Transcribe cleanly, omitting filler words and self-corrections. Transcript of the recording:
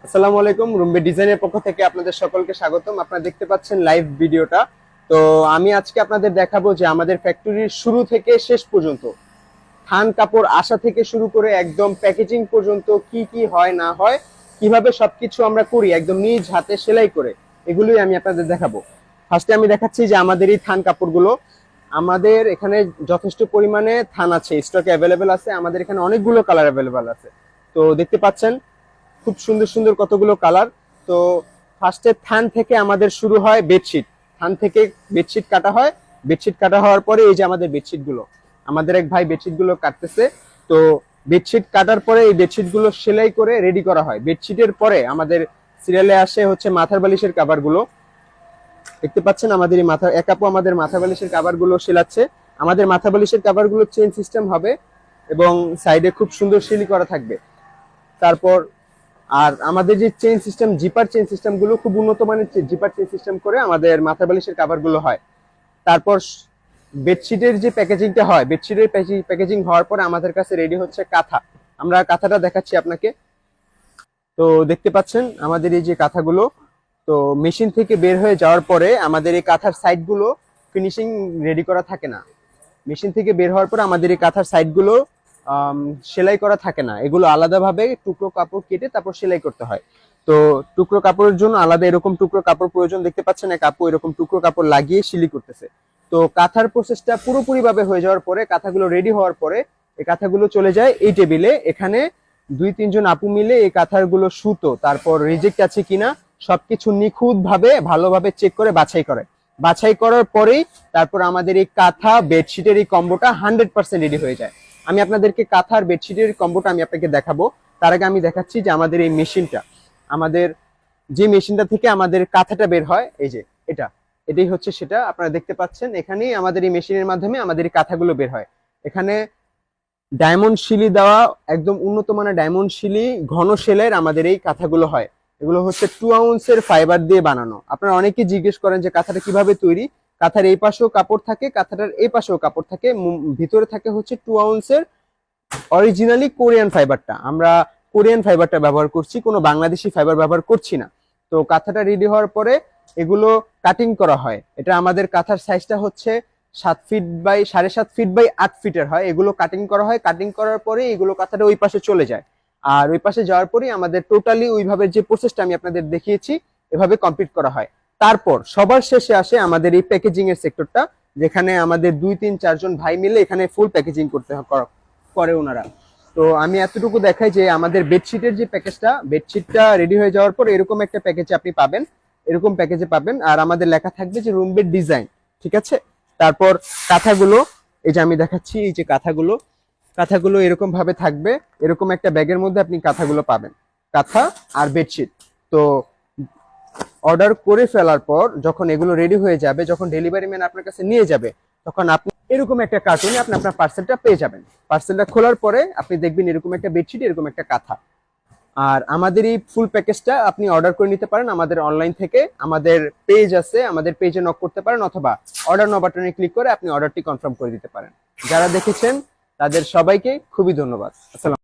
আসসালামু আলাইকুম, রুমবে ডিজাইনের পক্ষ থেকে আপনাদের সকলকে স্বাগতম। আপনারা দেখতে পাচ্ছেন লাইভ ভিডিওটা। তো আমি আজকে আপনাদের দেখাবো যে আমাদের ফ্যাক্টরির শুরু থেকে শেষ পর্যন্ত থান কাপড় আসা থেকে শুরু করে একদম প্যাকেজিং পর্যন্ত কি কি হয় না হয়, কিভাবে সবকিছু আমরা করি একদম নিজ হাতে সেলাই করে, এগুলোই আমি আপনাদের দেখাবো। ফার্স্টে আমি দেখাচ্ছি যে আমাদের এই থান কাপড়গুলো, আমাদের এখানে যথেষ্ট পরিমাণে থান আছে, স্টকে অ্যাভেলেবেল আছে। আমাদের এখানে অনেকগুলো কালার অ্যাভেলেবেল আছে। তো দেখতে পাচ্ছেন খুব সুন্দর সুন্দর কতগুলো কালার। তো ফার্স্টে থান থেকে আমাদের শুরু হয় বেডশিট। থান থেকে বেডশিট কাটা হয়। বেডশিট কাটা হওয়ার পরে এই যে আমাদের বেডশিট গুলো, আমাদের এক ভাই বেডশিট গুলো কাটতেছে। তো বেডশিট কাটার পরে এই বেডশিট গুলো সেলাই করে রেডি করা হয়। বেডশিটের পরে আমাদের সিরিয়ালে আসে হচ্ছে মাথার বালিশের কাভার গুলো। দেখতে পাচ্ছেন আমাদের এই মাথা এক আপু আমাদের মাথা বালিশের কাভার গুলো সেলাচ্ছে। আমাদের মাথা বালিশের কাভার গুলো চেইন সিস্টেম হবে এবং সাইডে খুব সুন্দর সিলি করা থাকবে। তারপর আর আমাদের যে chain system, zipper chain system গুলো খুব উন্নত মানের জিপার চেইন সিস্টেম করে আমাদের মাথা বালিশের কাভার গুলো হয়। তারপর বেডশিটের যে প্যাকেজিংটা হয়, বেডশিটের প্যাকেজিং হওয়ার পরে আমাদের কাছে রেডি হচ্ছে কাঁথা। আমরা কাঁথাটা দেখাচ্ছি আপনাকে। তো দেখতে পাচ্ছেন আমাদের এই যে কাঁথাগুলো, তো মেশিন থেকে বের হয়ে যাওয়ার পরে আমাদের এই কাঁথার সাইড গুলো ফিনিশিং রেডি করা থাকে না। মেশিন থেকে বের হওয়ার পর আমাদের এই কাঁথার সাইড গুলো সেলাই করা থাকে না, এগুলো আলাদাভাবে টুকরো কাপড় কেটে তারপর সেলাই করতে হয়। তো টুকরো কাপড়ের জন্য আলাদা এরকম টুকরো কাপড় প্রয়োজন। দেখতে পাচ্ছেন এক আপু এরকম টুকরো কাপড় লাগিয়ে সিলি করতেছে। তো কাঁথার প্রসেসটা পুরোপুরি ভাবে হয়ে যাওয়ার পরে, কাঁথাগুলো রেডি হওয়ার পরে এই কাঁথাগুলো চলে যায় এই টেবিলে। এখানে 2-3 জন আপু মিলে এই কাঁথাগুলো সুতো, তারপর রিজেক্ট আছে কিনা সবকিছু নিখুঁত ভাবে ভালোভাবে চেক করে বাছাই করে। বাছাই করার পরেই তারপর আমাদের এই কাঁথা বেডশিটের এই কম্বোটা 100% রেডি হয়ে যায়। আমি আপনাদেরকে কাঁথার বেডশিটের কম্বোটা আমি আপনাকে দেখাবো। তার আগে আমি দেখাচ্ছি যে আমাদের এই মেশিনটা, আমাদের যে মেশিনটা থেকে আমাদের কাঁথাটা বের হয়, এই যে এটাই হচ্ছে সেটা। আপনারা দেখতে পাচ্ছেন এখানেই আমাদের এই মেশিনের মাধ্যমে আমাদের এই কাঁথাগুলো বের হয়। এখানে ডায়মন্ড শিলি দেওয়া, একদম উন্নত মানের ডায়মন্ড শিলি ঘন সেলের আমাদের এই কাঁথাগুলো হয়। এগুলো হচ্ছে 2 আউন্সের ফাইবার দিয়ে বানানো। আপনারা অনেকেই জিজ্ঞেস করেন যে কাঁথাটা কিভাবে তৈরি। কাঁথার এই পাশেও কাপড় থাকে, কাঁথাটার এই পাশেও কাপড় থাকে, ভিতরে থাকে হচ্ছে 2 আউন্সের অরিজিনালি কোরিয়ান ফাইবারটা। আমরা কোরিয়ান ফাইবারটা ব্যবহার করছি, কোনো বাংলাদেশি ফাইবার ব্যবহার করছি না। তো কাঁথাটা রেডি হওয়ার পরে এগুলো কাটিং করা হয়। এটা আমাদের কাঁথার সাইজটা হচ্ছে 7 ফিট বাই 7.5 ফিট বাই 8 ফিটের হয়। এগুলো কাটিং করা হয়। কাটিং করার পরে এগুলো কাঁথাটা ওই পাশে চলে যায়। আর ওই পাশে যাওয়ার পরে আমাদের টোটালি ওইভাবে যে প্রসেসটা আমি আপনাদের দেখিয়েছি এভাবে কমপ্লিট করা হয়। তারপর সবার শেষে আসে আমাদের এই প্যাকেজিং এর সেক্টরটা, যেখানে আমাদের 2-3-4 জন ভাই মিলে এখানে ফুল প্যাকেজিং করে ওনারা। তো আমি এতটুকু দেখাই যে আমাদের বেডশিটের যে প্যাকেজটা, বেডশিটটা রেডি হয়ে যাওয়ার পর এরকম একটা প্যাকেজে আপনি পাবেন, এরকম প্যাকেজে পাবেন। আর আমাদের লেখা থাকবে যে রুম বেড ডিজাইন, ঠিক আছে। তারপর কাঁথাগুলো, এই যে আমি দেখাচ্ছি, এই যে কাঁথাগুলো এরকম ভাবে থাকবে। এরকম একটা ব্যাগের মধ্যে আপনি কাঁথাগুলো পাবেন, কাঁথা আর বেডশিট। তো অর্ডার করে ফেলার পর যখন এগুলো রেডি হয়ে যাবে, যখন ডেলিভারি ম্যান আপনার কাছে নিয়ে যাবে, তখন আপনি এরকম একটা কার্টুনে আপনি আপনার পার্সেলটা পেয়ে যাবেন। পার্সেলটা খোলার পরে আপনি দেখবেন এরকম একটা বেডশিট, এরকম একটা কাঁথা। আর আমাদের এই ফুল প্যাকেজটা আপনি অর্ডার করে নিতে পারেন আমাদের অনলাইন থেকে। আমাদের পেজ আছে, আমাদের পেজে নক করতে পারেন, অথবা অর্ডার নাও বাটনে ক্লিক করে আপনি অর্ডারটি কনফার্ম করে দিতে পারেন। যারা দেখেছেন তাদের সবাইকে খুবই ধন্যবাদ। আসসালাম।